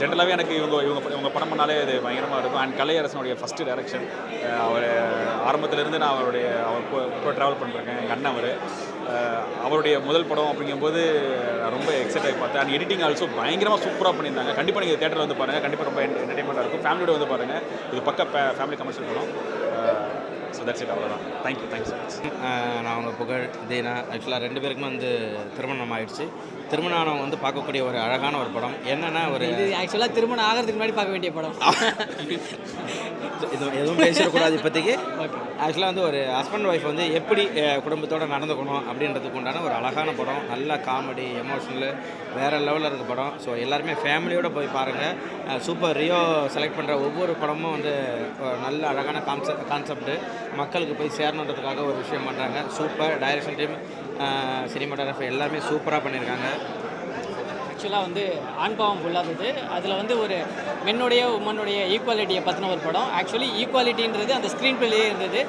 ஜென்ரலாகவே எனக்கு இவங்க படம் பண்ணாலே இது பயங்கரமாக இருக்கும். அண்ட் கலையரசனுடைய ஃபஸ்ட்டு டைரக்ஷன். அவர் ஆரம்பத்திலேருந்து நான் அவர் கூட ட்ராவல் பண்ணிருக்கேன். எங்கள் அண்ணன் அவருடைய முதல் படம் அப்படிங்கும்போது நான் ரொம்ப எக்ஸைட் ஆகி பார்த்தேன். அண்ட் எடிட்டிங் ஆல்சோ பயங்கரமாக சூப்பராக பண்ணியிருந்தாங்க. கண்டிப்பாக நீங்கள் தேட்டரில் வந்து பாருங்கள். கண்டிப்பாக ரொம்ப என்டர்டைன்மெண்ட்டாக இருக்கும். ஃபேமிலியோட வந்து பாருங்கள். இது ஃபேமிலி கமர்ஷியல் படம். So that's it. அவ்வளோதான். Thank you so much. நான் அவங்க புகழ் தீனா. ஆக்சுவலாக 2 பேருக்குமே வந்து திருமணம் ஆகிடுச்சு. திருமணம் ஆனவங்க வந்து பார்க்கக்கூடிய ஒரு அழகான ஒரு படம். என்னென்னா இது ஆக்சுவலாக திருமணம் ஆகிறதுக்கு முன்னாடி பார்க்க வேண்டிய படம். இது எதுவும் பேசிடக்கூடாது இப்போதைக்கு. ஆக்சுவலாக வந்து ஒரு ஹஸ்பண்ட் ஒய்ஃப் வந்து எப்படி குடும்பத்தோடு நடந்துக்கணும் அப்படின்றதுக்கு உண்டான ஒரு அழகான படம். நல்ல காமெடி, எமோஷனலு, வேறு லெவலில் இருக்க படம். ஸோ எல்லாருமே ஃபேமிலியோடு போய் பாருங்கள். சூப்பர். ரியோ செலக்ட் பண்ணுற ஒவ்வொரு படமும் வந்து நல்ல அழகான கான்செப்ட்டு மக்களுக்கு போய் சேரணுன்றதுக்காக ஒரு விஷயம் பண்ணுறாங்க. சூப்பர். டைரக்ஷன் டீம், சினிமாட்டோகிராஃபி எல்லாமே சூப்பராக பண்ணியிருக்காங்க. ஆக்சுவலாக வந்து ஆண்பாவம் பொல்லாதது அதில் வந்து ஒரு மென்னுடைய உமனுடைய ஈக்குவாலிட்டியை பற்றின ஒரு படம். ஆக்சுவலி ஈக்குவாலிட்டின்றது அந்த ஸ்க்ரீன் பிளேயே இருந்தது.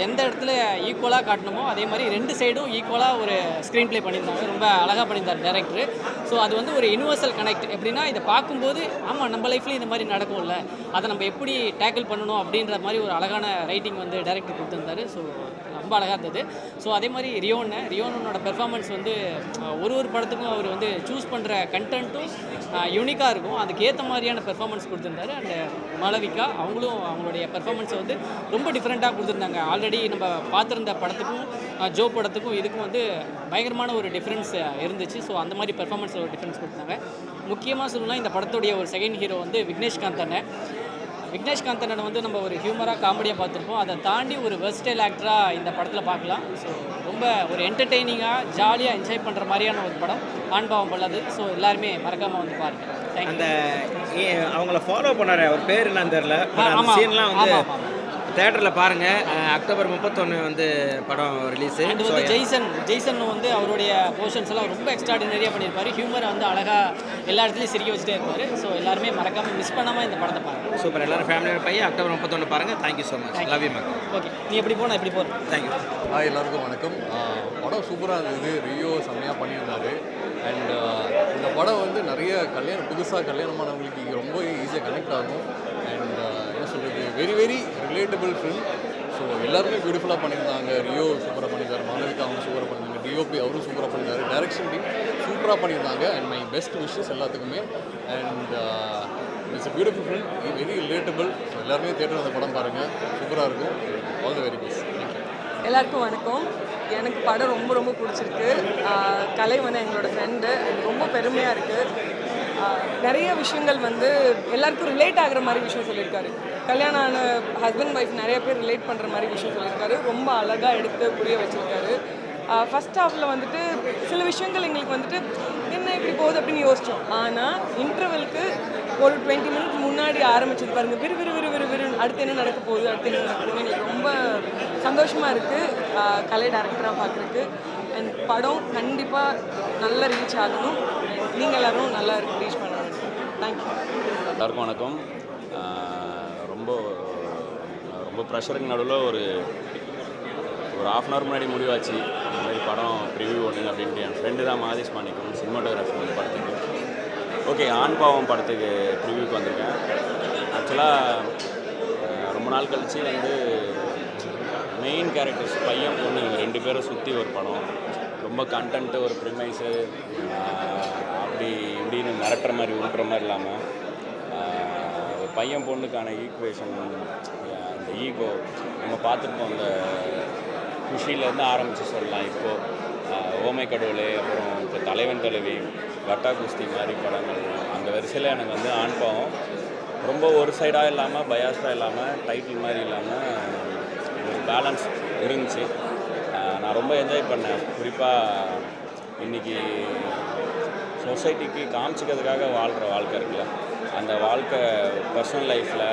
எந்த இடத்துல ஈக்குவலாக காட்டணுமோ அதே மாதிரி 2 சைடும் ஈக்குவலாக ஒரு ஸ்க்ரீன் ப்ளே பண்ணியிருந்தாங்க. ரொம்ப அழகாக பண்ணியிருந்தார் டைரக்டர். ஸோ அது வந்து ஒரு யூனிவர்சல் கனெக்ட். எப்படின்னா இதை பார்க்கும்போது ஆமாம் நம்ம லைஃப்லேயும் இந்த மாதிரி நடக்கும்ல, அதை நம்ம எப்படி டேக்கிள் பண்ணணும் அப்படின்ற மாதிரி ஒரு அழகான ரைட்டிங் வந்து டைரக்டர் கொடுத்துருந்தாரு. ஸோ ரொம்ப அழகாக இருந்தது. ஸோ அதே மாதிரி ரியோனோட பெர்ஃபார்மன்ஸ் வந்து ஒரு படத்துக்கும் அவர் வந்து சூஸ் பண்ணுற கண்டென்ட்டும் யூனிக்காக இருக்கும். அதுக்கேற்ற மாதிரியான பெர்ஃபார்மன்ஸ் கொடுத்துருந்தாரு. அண்ட் மாளவிகா அவங்களும் அவங்களுடைய பெர்ஃபார்மன்ஸை வந்து ரொம்ப டிஃப்ரெண்ட்டாக கொடுத்துருந்தாங்க. ஆல்ரெடி நம்ம பார்த்துருந்த படத்துக்கும் ஜோ படத்துக்கும் இதுக்கும் வந்து பயங்கரமான ஒரு டிஃப்ரென்ஸ் இருந்துச்சு. ஸோ அந்த மாதிரி பெர்ஃபார்மன்ஸில் ஒரு டிஃப்ரென்ஸ் கொடுத்தாங்க. முக்கியமாக சொல்லணும்னா இந்த படத்துடைய ஒரு செகண்ட் ஹீரோ வந்து விக்னேஷ்காந்த் அண்ணன். விக்னேஷ்காந்த் அண்ணனை வந்து நம்ம ஒரு ஹியூமராக காமெடியாக பார்த்துருப்போம். அதை தாண்டி ஒரு வெர்ஸ்டைல் ஆக்டராக இந்த படத்தில் பார்க்கலாம். ஸோ ரொம்ப ஒரு என்டர்டெய்னிங்காக ஜாலியாக என்ஜாய் பண்ணுற மாதிரியான ஒரு படம் ஆண்பாவம் பொல்லாது. ஸோ எல்லாருமே மறக்காமல் வந்து பாருங்கள். அந்த அவங்கள ஃபாலோ பண்ணார், அவர் பேர் என்னன்னு தெரில. அந்த சீன்லாம் வந்து தேட்டரில் பாருங்கள். அக்டோபர் 31 வந்து படம் ரிலீஸு. அண்ட் வந்து ஜெய்சன் வந்து அவருடைய போர்ஷன்ஸ் எல்லாம் ரொம்ப எக்ஸ்ட்ராடினரியாக பண்ணியிருப்பார். ஹியூமரை வந்து அழகாக எல்லா இடத்துலையும் சிரிக்க வச்சுட்டே இருப்பார். ஸோ எல்லாருமே மறக்காமல் மிஸ் பண்ணாமல் இந்த படத்தை பாருங்கள். சூப்பர். எல்லாரும் ஃபேமிலியோட போய் அக்டோபர் 31 பாருங்கள். Thank you so much. Love you ma'am. Okay, நீ எப்படி போனால் எப்படி போகிறேன். தேங்க்யூ. எல்லாருக்கும் வணக்கம். படம் சூப்பராக இருந்தது. ரியோ செம்மையாக பண்ணியிருந்தாரு. அண்ட் இந்த படம் வந்து நிறைய புதுசாக கல்யாணமானவங்களுக்கு ரொம்ப ஈஸியாக கனெக்ட் ஆகும். அண்ட் என்ன சொல்கிறது, வெரி ரிலேட்டபிள் ஃபிலிம். ஸோ எல்லாருமே பியூட்டிஃபுல்லாக பண்ணியிருந்தாங்க. ரியோ சூப்பராக பண்ணியிருந்தார், மாளவிகா அவங்க சூப்பராக பண்ணியிருந்தாங்க, டிஓபி அவரும் சூப்பராக பண்ணியிருந்தாரு, டைரக்ஷன் டீம் சூப்பராக பண்ணியிருந்தாங்க. அண்ட் மை பெஸ்ட் விஷஸ் எல்லாத்துக்குமே. And it's a beautiful film, very relatable. எல்லாருமே தேட்டர் அந்த படம் பாருங்கள், சூப்பராக இருக்கும். All the very best. Thank you. எல்லாருக்கும் வணக்கம். எனக்கு படம் ரொம்ப ரொம்ப பிடிச்சிருக்கு. கலை வந்து எங்களோட ஃப்ரெண்டு, எனக்கு ரொம்ப பெருமையாக இருக்குது. நிறைய விஷயங்கள் வந்து எல்லாருக்கும் ரிலேட் ஆகிற மாதிரி விஷயம் சொல்லியிருக்காரு. கல்யாணம் ஆன ஹஸ்பண்ட் ஒய்ஃப் நிறைய பேர் ரிலேட் பண்ணுற மாதிரி விஷயம் சொல்லியிருக்காரு. ரொம்ப அழகாக எடுத்து புரிய வச்சுருக்காரு. ஃபஸ்ட் ஹாஃபில் வந்துட்டு சில விஷயங்கள் எங்களுக்கு வந்துட்டு என்ன இப்படி போகுது அப்படின்னு யோசித்தோம். ஆனால் இன்டர்வெலுக்கு ஒரு 20 மினிட்ஸ் முன்னாடி ஆரம்பிச்சது பாருங்கள், விறு விறு விறு விறு விறு அடுத்து என்ன நடக்க போகுது, அடுத்து என்ன நடக்க போகுது. எங்களுக்கு ரொம்ப சந்தோஷமாக இருக்குது கலை டேரக்டராக பார்க்குறதுக்கு. அண்ட் படம் கண்டிப்பாக நல்லா ரீச் ஆகணும். நீங்கள் எல்லோரும் நல்லா ரீச் பண்ணணும். தேங்க்யூ. எல்லாருக்கும் வணக்கம். ரொம்ப ரொம்ப ப்ரெஷருக்கு நடுவில் ஒரு ½ அன் ஹவர் முன்னாடி முடிவாச்சு. இந்த மாதிரி படம் ப்ரிவியூ ஒன்று அப்படின்ட்டு என் ஃப்ரெண்டு தான் மாதேஷ் மாணிக்கம், சினிமாட்டோகிராஃபர் வந்து படத்துக்கு. ஓகே, ஆண் பாவம் படத்துக்கு ப்ரிவியூக்கு வந்திருக்கேன். ஆக்சுவலாக ரொம்ப நாள் கழித்து வந்து மெயின் கேரக்டர்ஸ் பையன் பொண்ணு 2 பேரும் சுற்றி ஒரு படம். ரொம்ப கண்டென்ட்டு, ஒரு ப்ரிமைஸு அப்படி இப்படின்னு மிரட்டுற மாதிரி உருட்டுற மாதிரி இல்லாமல் ஒரு பையன் பொண்ணுக்கான ஈக்குவேஷன், அந்த ஈகோ நம்ம பார்த்துருப்போம். அந்த குஷியிலேருந்து ஆரம்பித்து சொல்லலாம். இப்போது ஓமை கடவுளே, அப்புறம் இப்போ தலைவன் தலைவி, வட்டா குஸ்தி மாதிரி படங்கள், அந்த வரிசையில் எனக்கு வந்து ஆண் பாவம் ரொம்ப ஒரு சைடாக இல்லாமல், பயாஸ்டாக இல்லாமல், டைட்டில் மாதிரி இல்லாமல் ஒரு பேலன்ஸ் இருந்துச்சு. நான் ரொம்ப என்ஜாய் பண்ணேன். குறிப்பாக இன்றைக்கி சொசைட்டிக்கு காமிச்சிக்கிறதுக்காக வாழ்கிற வாழ்க்கை இருக்குல்ல, அந்த வாழ்க்கை பர்சனல் லைஃப்பில்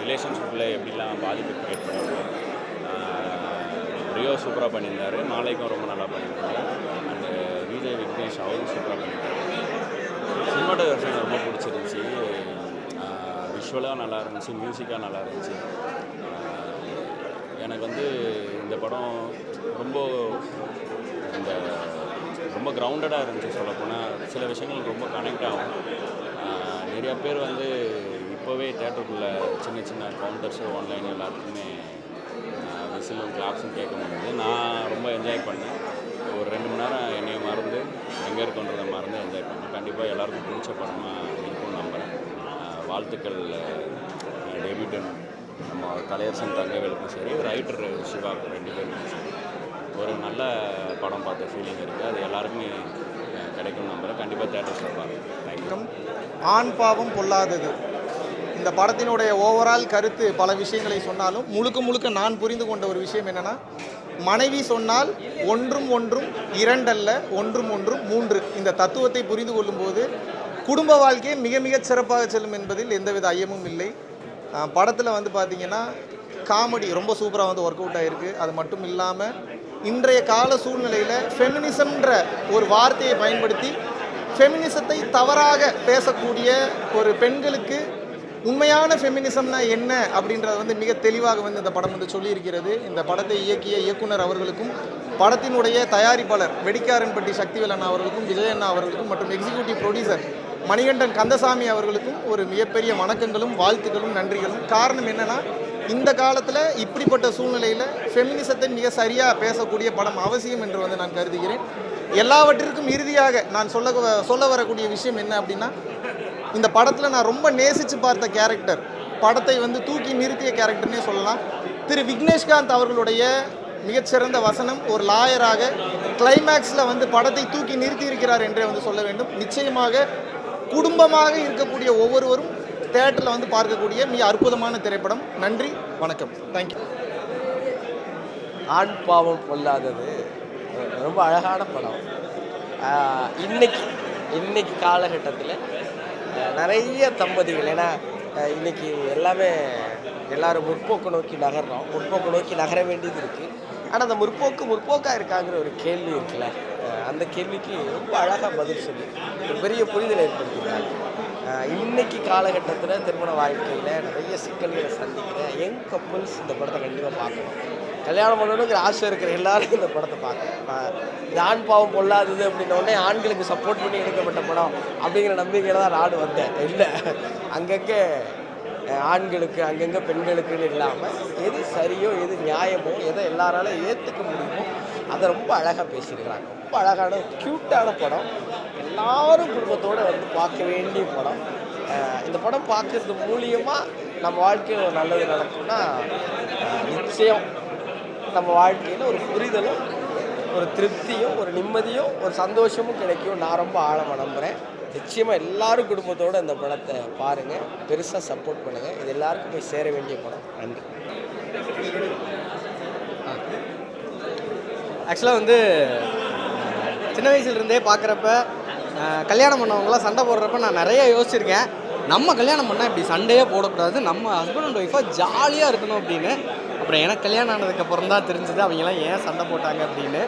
ரிலேஷன்ஷிப்பில் எப்படிலாம் பாதிப்பு கிரியேட் பண்ணுறது. ரியோ சூப்பராக பண்ணியிருந்தார், மாலைக்கும் ரொம்ப நல்லா பண்ணியிருந்தாரு. அண்டு விஜய் விக்னேஷ் அவரும் சூப்பராக பண்ணியிருந்தாரு. சினிமாட்டோகிராஃபி ரொம்ப பிடிச்சிருந்துச்சி. விஷுவலாக நல்லா இருந்துச்சு, மியூசிக்காக நல்லா இருந்துச்சு. எனக்கு வந்து இந்த படம் ரொம்ப கிரவுண்டடாக இருந்துச்சு. சொல்லப்போனால் சில விஷயங்கள் ரொம்ப கனெக்ட் ஆகும். நிறையா பேர் வந்து இப்போவே தேட்டருக்குள்ளே சின்ன சின்ன கவுண்டர்ஸு ஆன்லைன் எல்லாத்துக்குமே விசிலும் கிளாப்ஸும் கேட்க முடியுது. நான் ரொம்ப என்ஜாய் பண்ணேன். ஒரு 2 மணி நேரம் என்னையை மறந்து, எங்கே இருக்குன்றதை மறந்து என்ஜாய் பண்ணேன். கண்டிப்பாக எல்லாருக்கும் பிடிச்ச படமாக இருக்கும்னு நம்புகிறேன். வாழ்த்துக்கள் டெபியூட்டன் நம்ம கலையரசன் தங்கவேலுக்கும் சரி, ரைட்டர் சிவாவுக்கும் 2 பேருக்கும் சரி. ஒரு நல்ல படம் பார்த்த ஃபீலிங் இருக்குது. அது எல்லாருக்குமே கிடைக்கும்னு நம்புகிறேன். கண்டிப்பாக தேட்டர்ஸில் பாருங்கள். தேங்க்யூ. ஆண் பாவம் பொல்லாதது இந்த படத்தினுடைய ஓவரால் கருத்து பல விஷயங்களை சொன்னாலும் முழுக்க நான் புரிந்து கொண்ட ஒரு விஷயம் என்னென்னா, மனைவி சொன்னால் ஒன்றும் 2 அல்ல, ஒன்றும் 3 இந்த தத்துவத்தை புரிந்து கொள்ளும்போது குடும்ப வாழ்க்கையை மிக மிகச் சிறப்பாக செல்லும் என்பதில் எந்தவித ஐயமும் இல்லை. படத்தில் வந்து பார்த்திங்கன்னா காமெடி ரொம்ப சூப்பராக வந்து ஒர்க் அவுட் ஆகிருக்கு. அது மட்டும் இல்லாமல் இன்றைய கால சூழ்நிலையில் ஃபெமினிசம்ன்ற ஒரு வார்த்தையை பயன்படுத்தி ஃபெமினிசத்தை தவறாக பேசக்கூடிய ஒரு பெண்களுக்கு உண்மையான ஃபெமினிசம்னா என்ன அப்படின்றத வந்து மிக தெளிவாக வந்து இந்த படம் வந்து சொல்லியிருக்கிறது. இந்த படத்தை இயக்கிய இயக்குனர் அவர்களுக்கும், படத்தினுடைய தயாரிப்பாளர் வெடிக்காரன்பட்டி சக்திவேல் அண்ணா அவர்களுக்கும், விஜய் அண்ணா அவர்களுக்கும் மற்றும் எக்ஸிக்யூட்டிவ் ப்ரொடியூசர் மணிகண்டன் கந்தசாமி அவர்களுக்கும் ஒரு மிகப்பெரிய வணக்கங்களும் வாழ்த்துக்களும் நன்றிகளும். காரணம் என்னென்னா, இந்த காலத்தில் இப்படிப்பட்ட சூழ்நிலையில் ஃபெமினிசத்தை மிக சரியாக பேசக்கூடிய படம் அவசியம் என்று வந்து நான் கருதுகிறேன். எல்லாவற்றிற்கும் இறுதியாக நான் சொல்ல வரக்கூடிய விஷயம் என்ன அப்படின்னா, இந்த படத்தில் நான் ரொம்ப நேசித்து பார்த்த கேரக்டர், படத்தை வந்து தூக்கி நிறுத்திய கேரக்டர்னே சொல்லலாம், திரு விக்னேஷ்காந்த் அவர்களுடைய மிகச்சிறந்த வசனம். ஒரு லாயராக கிளைமேக்ஸில் வந்து படத்தை தூக்கி நிறுத்தி இருக்கிறார் என்றே வந்து சொல்ல வேண்டும். நிச்சயமாக குடும்பமாக இருக்கக்கூடிய ஒவ்வொருவரும் தேட்டரில் வந்து பார்க்கக்கூடிய மிக அற்புதமான திரைப்படம். நன்றி, வணக்கம், தேங்க்யூ. ஆண் பாவம் பொல்லாதது ரொம்ப அழகான படம். இன்னைக்கு காலகட்டத்தில் நிறைய தம்பதிகள், ஏன்னா இன்றைக்கி எல்லோரும் முற்போக்கு நோக்கி நகர்றோம், முற்போக்கு நோக்கி நகர வேண்டியது இருக்குது. ஆனால் அந்த முற்போக்காக இருக்காங்கிற ஒரு கேள்வி இருக்குல்ல, அந்த கேள்விக்கு ரொம்ப அழகாக பதில் சொல்லி ஒரு பெரிய புரிதலை ஏற்படுத்திக்கிறாங்க. இன்றைக்கி காலகட்டத்தில் திருமண வாழ்க்கையில் நிறைய சிக்கல்களை சந்திக்கிற யங் கப்புள்ஸ் இந்த படத்தை கண்டிப்பாக பார்க்கணும். கல்யாணம் பண்ணணுங்கிற ஆசை இருக்கிற எல்லாரும் இந்த படத்தை பார்க்கணும். இது ஆண் பாவம் பொல்லாதது அப்படின்னோடனே ஆண்களுக்கு சப்போர்ட் பண்ணி எடுக்கப்பட்ட படம் அப்படிங்கிற நம்பிக்கையில் தான் நாடு வந்தேன். இல்லை, அங்கங்கே ஆண்களுக்கு அங்கங்கே பெண்களுக்குன்னு இல்லாமல் எது சரியோ எது நியாயமோ எதை எல்லாராலும் ஏற்றுக்க முடியுமோ அதை ரொம்ப அழகாக பேசியிருக்கிறாங்க. ரொம்ப அழகான க்யூட்டான படம். எல்லாரும் குடும்பத்தோடு வந்து பார்க்க வேண்டிய படம். இந்த படம் பார்க்குறது மூலியமாக நம்ம வாழ்க்கையில் ஒரு நல்லது நடக்கும்னா நிச்சயம் நம்ம வாழ்க்கையில் ஒரு புரிதலும் ஒரு திருப்தியும் ஒரு நிம்மதியும் ஒரு சந்தோஷமும் கிடைக்கும். நான் ரொம்ப ஆழமாக நம்புகிறேன். நிச்சயமாக எல்லாரும் குடும்பத்தோடு இந்த படத்தை பாருங்கள், பெருசாக சப்போர்ட் பண்ணுங்கள். இது எல்லாருக்கும் போய் சேர வேண்டிய படம். நன்றி. ஆக்சுவலாக வந்து சின்ன வயசுலேருந்தே பார்க்குறப்ப கல்யாணம் பண்ணவங்களாம் சண்டை போடுறப்ப நான் நிறைய யோசிச்சிருக்கேன். நம்ம கல்யாணம் பண்ணால் இப்படி சண்டையே போடக்கூடாது, நம்ம ஹஸ்பண்ட் அண்ட் ஒய்ஃபாக ஜாலியாக இருக்கணும் அப்படின்னு. அப்புறம் எனக்கு கல்யாணம் ஆனதுக்கப்புறம் தான் தெரிஞ்சது அவங்கெல்லாம் ஏன் சண்டை போட்டாங்க அப்படின்னு.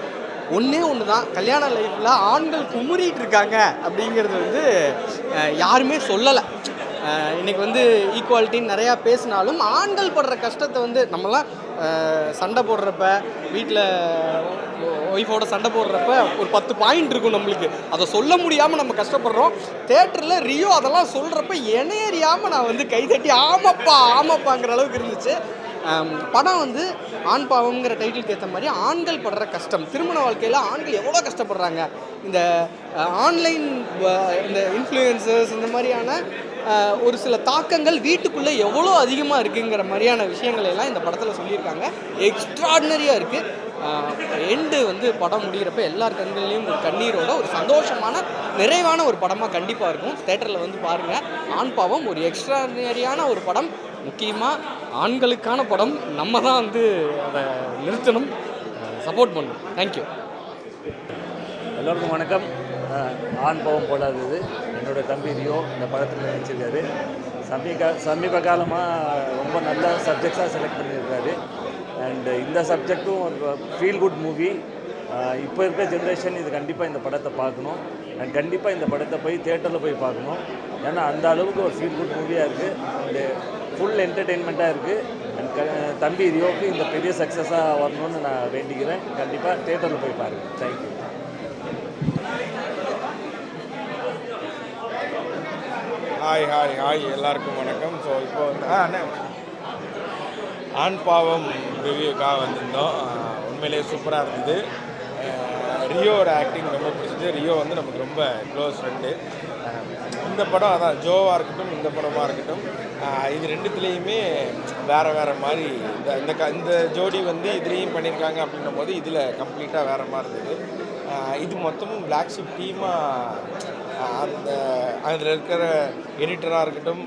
ஒன்றே ஒன்று தான், கல்யாண லைஃப்பில் ஆண்கள் குமுறிட்டு இருக்காங்க அப்படிங்கிறது வந்து யாருமே சொல்லலை. இன்றைக்கி வந்து ஈக்குவாலிட்டின்னு நிறையா பேசினாலும் ஆண்கள் படுற கஷ்டத்தை வந்து நம்மலாம் சண்டை போடுறப்ப வீட்டில் ஒய்ஃபோட சண்டை போடுறப்ப ஒரு 10 பாயிண்ட் இருக்கும் நம்மளுக்கு, அதை சொல்ல முடியாமல் நம்ம கஷ்டப்படுறோம். தேட்டரில் ரியோ அதெல்லாம் சொல்கிறப்ப இணையறியாமல் நான் வந்து கைதட்டி ஆமாப்பாங்கிற அளவுக்கு இருந்துச்சு. படம் வந்து ஆண் பாவம்ங்கிற டைட்டிலுக்கு ஏற்ற மாதிரி ஆண்கள் படுற கஷ்டம், திருமண வாழ்க்கையில் ஆண்கள் எவ்வளோ கஷ்டப்படுறாங்க, இந்த ஆன்லைன் இந்த இன்ஃப்ளூயன்சர்ஸ் இந்த மாதிரியான ஒரு சில தாக்கங்கள் வீட்டுக்குள்ளே எவ்வளோ அதிகமாக இருக்குங்கிற மாதிரியான விஷயங்கள் எல்லாம் இந்த படத்தில் சொல்லியிருக்காங்க. எக்ஸ்ட்ராடினரியாக இருக்குது. எண்டு வந்து படம் முடிகிறப்ப எல்லார் கண்கள்லேயும் ஒரு கண்ணீரோட ஒரு சந்தோஷமான நிறைவான ஒரு படமாக கண்டிப்பாக இருக்கும். தேட்டரில் வந்து பாருங்கள். ஆண் பாவம் ஒரு எக்ஸ்ட்ராடினரியான ஒரு படம். முக்கியமாக ஆண்களுக்கான படம். நம்ம தான் வந்து அதை நிறுத்தணும், சப்போர்ட் பண்ணணும். தேங்க்யூ. எல்லோருக்கும் வணக்கம். ஆண் பாவம் போடாதது என்னோட தம்பி ரியோ இந்த படத்தில் நடிச்சிருக்காரு. சமீப காலமாக ரொம்ப நல்ல சப்ஜெக்ட்ஸாக செலக்ட் பண்ணியிருக்காரு. அண்ட் இந்த சப்ஜெக்டும் ஒரு ஃபீல் குட் மூவி. இப்போ இருக்கிற ஜென்ரேஷன் இது கண்டிப்பாக இந்த படத்தை பார்க்கணும். அண்ட் கண்டிப்பாக இந்த படத்தை போய் தியேட்டரில் போய் பார்க்கணும். ஏன்னா அந்த அளவுக்கு ஒரு ஃபீல் குட் மூவியாக இருக்குது. அண்டு ஃபுல் என்டர்டெயின்மெண்ட்டாக இருக்குது. அண்ட் தம்பி ரியோவுக்கு இந்த பெரிய சக்ஸஸாக வரணும்னு நான் வேண்டிக்கிறேன். கண்டிப்பாக தியேட்டரில் போய் பாருங்கள். தேங்க்யூ. ஹாய் எல்லாருக்கும் வணக்கம். ஸோ இப்போ வந்து ஆண் பாவம் ரிவ்யூக்காக வந்திருந்தோம். உண்மையிலேயே சூப்பராக இருந்தது. ரியோவோட ஆக்டிங் ரொம்ப பிடிச்சது. ரியோ வந்து நமக்கு ரொம்ப க்ளோஸ் ஃப்ரெண்டு. இந்த படம் அதான் ஜோவாக இருக்கட்டும், இந்த படமாக இருக்கட்டும், இது ரெண்டுத்துலேயுமே வேறு மாதிரி இந்த ஜோடி வந்து இதுலேயும் பண்ணியிருக்காங்க அப்படின்னும் போது இதில் கம்ப்ளீட்டாக வேறு மாதிரி இருந்தது. இது மொத்தமும் பிளாக் ஷிப் டீமாக அதில் இருக்கிற எடிட்டராக இருக்கட்டும்,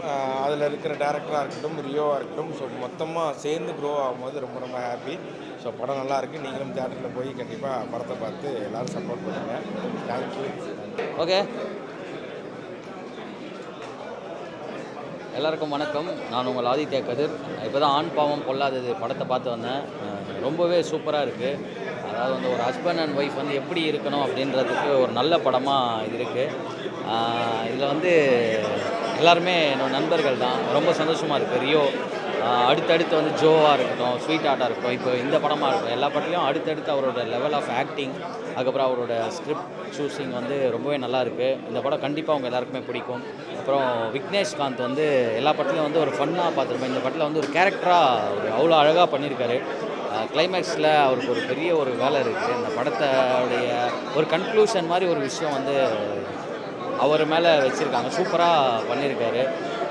அதில் இருக்கிற டேரக்டராக இருக்கட்டும், ரியோவாக இருக்கட்டும், ஸோ மொத்தமாக சேர்ந்து க்ரோ ஆகும்போது ரொம்ப ஹாப்பி. ஸோ படம் நல்லாயிருக்கு. நீங்களும் தியேட்டரில் போய் கண்டிப்பாக படத்தை பார்த்து எல்லோரும் சப்போர்ட் பண்ணுங்கள். தேங்க்யூ. ஓகே, எல்லாருக்கும் வணக்கம். நான் உங்கள் ஆதித்யா கதிர். இப்போ தான் ஆண் பாவம் பொல்லாதது படத்தை பார்த்து வந்தேன். ரொம்பவே சூப்பராக இருக்குது. அதாவது வந்து ஒரு ஹஸ்பண்ட் அண்ட் ஒய்ஃப் வந்து எப்படி இருக்கணும் அப்படின்றதுக்கு ஒரு நல்ல படமாக இது இருக்குது. இதில் வந்து எல்லாருமே என்னோடய நண்பர்கள் தான். ரொம்ப சந்தோஷமாக இருக்குது. ரியோ அடுத்தடுத்து வந்து ஜோவாக இருக்கட்டும், ஸ்வீட் ஆர்ட்டாக இருக்கட்டும், இப்போ இந்த படமாக இருக்கட்டும், எல்லா படத்துலையும் அடுத்தடுத்து அவரோட லெவல் ஆஃப் ஆக்டிங், அதுக்கப்புறம் அவரோட ஸ்கிரிப்ட் சூஸிங் வந்து ரொம்பவே நல்லாயிருக்கு. இந்த படம் கண்டிப்பாக அவங்க எல்லாருக்குமே பிடிக்கும். அப்புறம் விக்னேஷ்காந்த் வந்து எல்லா படத்துலையும் வந்து ஒரு ஃபன்னாக பார்த்துருப்பேன். இந்த படத்தில் வந்து ஒரு கேரக்டராக ஒரு அவ்வளோ அழகாக பண்ணியிருக்காரு. கிளைமேக்ஸில் அவருக்கு ஒரு பெரிய ஒரு வேலை இருக்குது. இந்த படத்தோடைய ஒரு கன்க்ளூஷன் மாதிரி ஒரு விஷயம் வந்து அவர் மேலே வச்சுருக்காங்க. சூப்பராக பண்ணியிருக்காரு.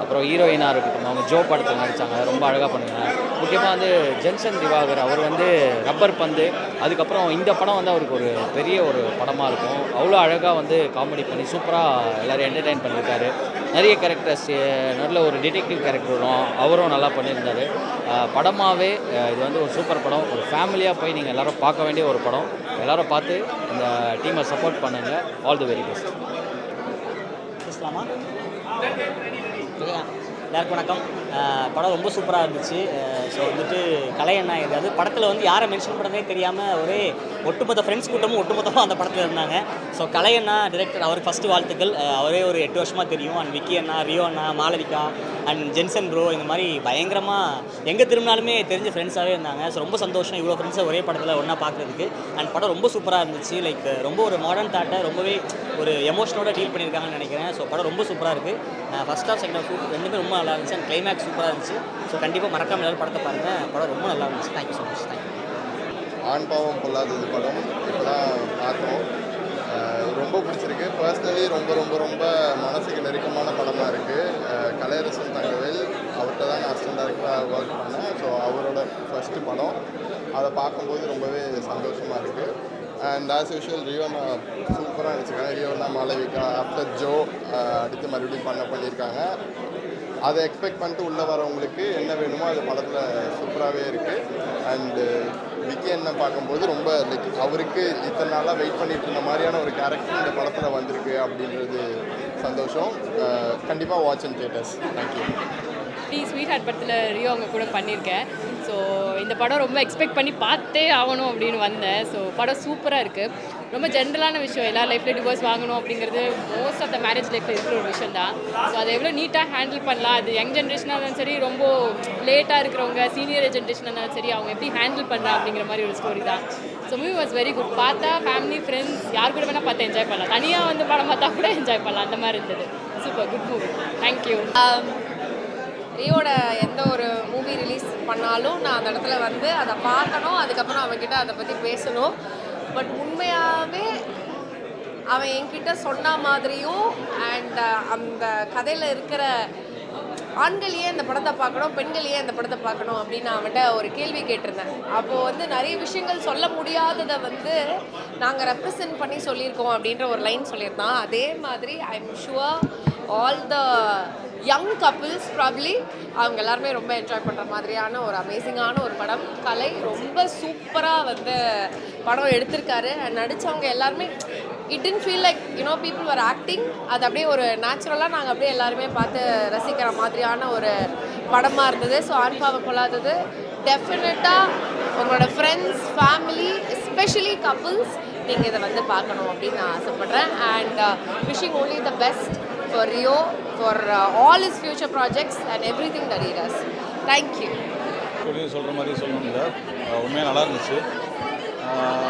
அப்புறம் ஹீரோயினாக இருக்கட்டும், அவங்க ஜோ படத்தில் நடித்தாங்க, ரொம்ப அழகாக பண்ணியிருக்காங்க. முக்கியமாக வந்து ஜென்சன் திவாகர் அவர் வந்து ரப்பர் பந்து, அதுக்கப்புறம் இந்த படம் வந்து அவருக்கு ஒரு பெரிய ஒரு படமாக இருக்கும். அவ்வளோ அழகாக வந்து காமெடி பண்ணி சூப்பராக எல்லோரும் என்டர்டெயின் பண்ணியிருக்காரு. நிறைய கேரக்டர்ஸ், நல்ல ஒரு டிடெக்டிவ் கேரக்டர் வரும், அவரும் நல்லா பண்ணியிருந்தார். படமாகவே இது வந்து ஒரு சூப்பர் படம். ஒரு ஃபேமிலியாக போய் நீங்கள் எல்லோரும் பார்க்க வேண்டிய ஒரு படம். எல்லோரும் பார்த்து இந்த டீமை சப்போர்ட் பண்ணுங்கள். All the very best. பேசலாமா? எல்லாருக்கும் வணக்கம். படம் ரொம்ப சூப்பராக இருந்துச்சு. ஸோ வந்துட்டு கலையண்ணா ஏதாவது படத்தில் வந்து யாரை மென்ஷன் பண்ணதே தெரியாமல் ஒரே ஒட்டுமொத்த ஃப்ரெண்ட்ஸ் கூட்டமும் ஒட்டுமொத்தமாக அந்த படத்தில் இருந்தாங்க. ஸோ கலையண்ணா டிரெக்டர், அவருக்கு ஃபஸ்ட்டு வாழ்த்துக்கள். அவரே ஒரு 8 வருஷமாக தெரியும். அண்ட் விக்கி அண்ணா, ரியோ அண்ணா, மாளவிகா அண்ட் ஜென்சன் ப்ரோ, இந்த மாதிரி பயங்கரமாக எங்கே திரும்பினாலுமே தெரிஞ்ச ஃப்ரெண்ட்ஸாகவே இருந்தாங்க. ஸோ ரொம்ப சந்தோஷம் இவ்வளோ ஃப்ரெண்ட்ஸை ஒரே படத்தில் ஒன்றா பார்க்குறதுக்கு. அண்ட் படம் ரொம்ப சூப்பராக இருந்துச்சு. லைக் ரொம்ப ஒரு மாடர்ன் தாட்டை ரொம்பவே ஒரு எமோஷனோட டீல் பண்ணியிருக்காங்கன்னு நினைக்கிறேன். ஸோ படம் ரொம்ப சூப்பராக இருக்குது. ஃபஸ்ட் ஆஃப் செகண்ட் ஆஃப் ரெண்டுமே ரொம்ப நல்லா இருந்துச்சு. அண்ட் கிளைமேக்ஸ் சூப்பராக இருந்துச்சு. ஸோ கண்டிப்பாக மறக்காமல் எல்லாரும் படத்தை பாருங்கள். படம் ரொம்ப நல்லா இருந்துச்சு. Thank you so much. தேங்க்யூ. ஆண் பாவம் பொல்லாதது படம் இப்போ தான் பார்த்தோம். ரொம்ப பிடிச்சிருக்கு. பர்சனலி ரொம்ப ரொம்ப ரொம்ப மனசுக்கு நெருக்கமான படமாக இருக்குது. கலையரசன் தங்கவேல் அவர்கிட்ட தான் நான் அசிஸ்டன்ட் டைரக்டராக ஒர்க் பண்ணேன். ஸோ அவரோட ஃபஸ்ட்டு படம். அதை பார்க்கும்போது ரொம்பவே சந்தோஷமாக இருக்குது. அண்ட் ஆஸ் யூஷுவல் ரியோனா சூப்பராக நினச்சிருக்காங்க. ரியோனா மாளவிகா ஆஃப்டர் ஜோ அடுத்து மறுபடியும் பண்ணியிருக்காங்க. அதை எக்ஸ்பெக்ட் பண்ணிட்டு உள்ளே வரவங்களுக்கு என்ன வேணுமோ அது படத்தில் சூப்பராகவே இருக்குது. அண்டு விக்கி என்ன பார்க்கும்போது ரொம்ப லைக் அவருக்கு இத்தனை நாளாக வெயிட் பண்ணிட்டு இருந்த மாதிரியான ஒரு கேரக்டர் இந்த படத்தில் வந்திருக்கு அப்படின்றது சந்தோஷம். கண்டிப்பாக watch and theatres. Thank you. Sweetheart படத்தில் ரியோ அவங்க கூட பண்ணியிருக்கேன். ஸோ இந்த படம் ரொம்ப எக்ஸ்பெக்ட் பண்ணி பார்த்தே ஆகணும் அப்படின்னு வந்தேன். ஸோ படம் சூப்பராக இருக்குது. ரொம்ப ஜென்ரலான விஷயம், எல்லா லைஃப்லேயும் டிவோர்ஸ் வாங்கணும் அப்படிங்கிறது மோஸ்ட் ஆஃப் த மேரேஜ் லைஃப்பில் இருக்கிற ஒரு விஷயம் தான். ஸோ அதை எவ்வளோ நீட்டாக ஹேண்டில் பண்ணலாம், அது யங் ஜென்ரேஷனாக இருந்தாலும் சரி, ரொம்ப லேட்டாக இருக்கிறவங்க சீனியர் ஜென்ரேஷனாக இருந்தாலும் சரி, அவங்க எப்படி ஹேண்டில் பண்ணுறா அப்படிங்கிற மாதிரி ஒரு ஸ்டோரி தான். So movie was very good. பார்த்தா ஃபேமிலி ஃப்ரெண்ட்ஸ் யார் கூட வேணால் பார்த்து என்ஜாய் பண்ணலாம். தனியாக வந்து படம் பார்த்தா கூட என்ஜாய் பண்ணலாம். அந்த மாதிரி இருந்தது. Super good movie. தேங்க்யூ. ரியோட எந்த ஒரு மூவி ரிலீஸ் பண்ணாலும் நான் அந்த இடத்துல வந்து அதை பார்க்கணும், அதுக்கப்புறம் அவன்கிட்ட அதை பற்றி பேசணும். பட் உண்மையாகவே அவன் என்கிட்ட சொன்ன மாதிரியும் அண்ட் அந்த கதையில் இருக்கிற ஆண்கள் ஏன் இந்த படத்தை பார்க்கணும், பெண்கள் ஏன் இந்த படத்தை பார்க்கணும் அப்படின்னு நான் அவன்கிட்ட ஒரு கேள்வி கேட்டிருந்தேன். அப்போது வந்து நிறைய விஷயங்கள் சொல்ல முடியாததை வந்து நாங்கள் ரெப்ரசன்ட் பண்ணி சொல்லியிருக்கோம் அப்படின்ற ஒரு லைன் சொல்லியிருந்தான். அதே மாதிரி I am sure all the young couples probably அவங்க எல்லாருமே ரொம்ப என்ஜாய் பண்ணுற மாதிரியான ஒரு அமேசிங்கான ஒரு படம். கலை ரொம்ப சூப்பராக வந்து படம் எடுத்திருக்காரு. அண்ட் நடித்தவங்க எல்லாருமே it didn't feel like you know people var acting. அது அப்படியே ஒரு நேச்சுரலாக நாங்கள் அப்படியே எல்லாருமே பார்த்து ரசிக்கிற மாதிரியான ஒரு படமாக இருந்தது. ஸோ ஆண்பாவம் கொள்ளாதது டெஃபினட்டாக உங்களோட ஃப்ரெண்ட்ஸ், ஃபேமிலி, எஸ்பெஷலி கப்புள்ஸ் நீங்கள் இதை வந்து பார்க்கணும் அப்படின்னு நான் ஆசைப்பட்றேன். And wishing only the best for Rio, for all his future projects and everything that he does. Thank you. சொல்கிற மாதிரி சொல்லணும்ல, உண்மையாக நல்லா இருந்துச்சு.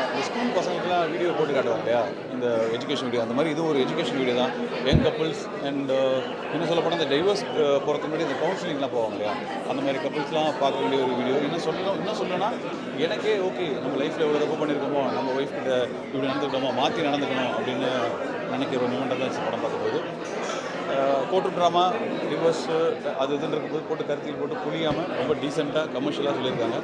இந்த ஸ்கூல் பசங்களுக்குலாம் வீடியோ போட்டு காட்டுவாங்க இல்லையா, இந்த எஜுகேஷன் வீடியோ, அந்த மாதிரி இது ஒரு எஜுகேஷன் வீடியோ தான். யங் கப்புள்ஸ் அண்ட் இன்னும் சொல்லப்போனால் இந்த டைவர்ஸ் போகிறதுக்கு முன்னாடி இந்த கவுன்சிலிங்லாம் போவாங்க இல்லையா, அந்த மாதிரி கப்புள்ஸ்லாம் பார்க்க வேண்டிய ஒரு வீடியோ. இன்னும் சொல்லணும்னா எனக்கே ஓகே, நம்ம லைஃப்பில் எவ்வளோ தப்பு பண்ணியிருக்கோமோ, நம்ம ஒய்ஃப் கிட்ட இப்படி நடந்துக்கிட்டோமோ, மாற்றி நடந்துக்கணும் அப்படின்னு நினைக்கிற ஒரு மூமெண்ட்டாக தான் படம் பார்க்கும்போது. கோர்ட்டு ட்ராமா, டிவோர்ஸு அது இதுன்னு இருக்கும்போது போட்டு கருத்தில் போட்டு புரியாமல் ரொம்ப டீசெண்டாக கமர்ஷியலாக சொல்லியிருக்காங்க.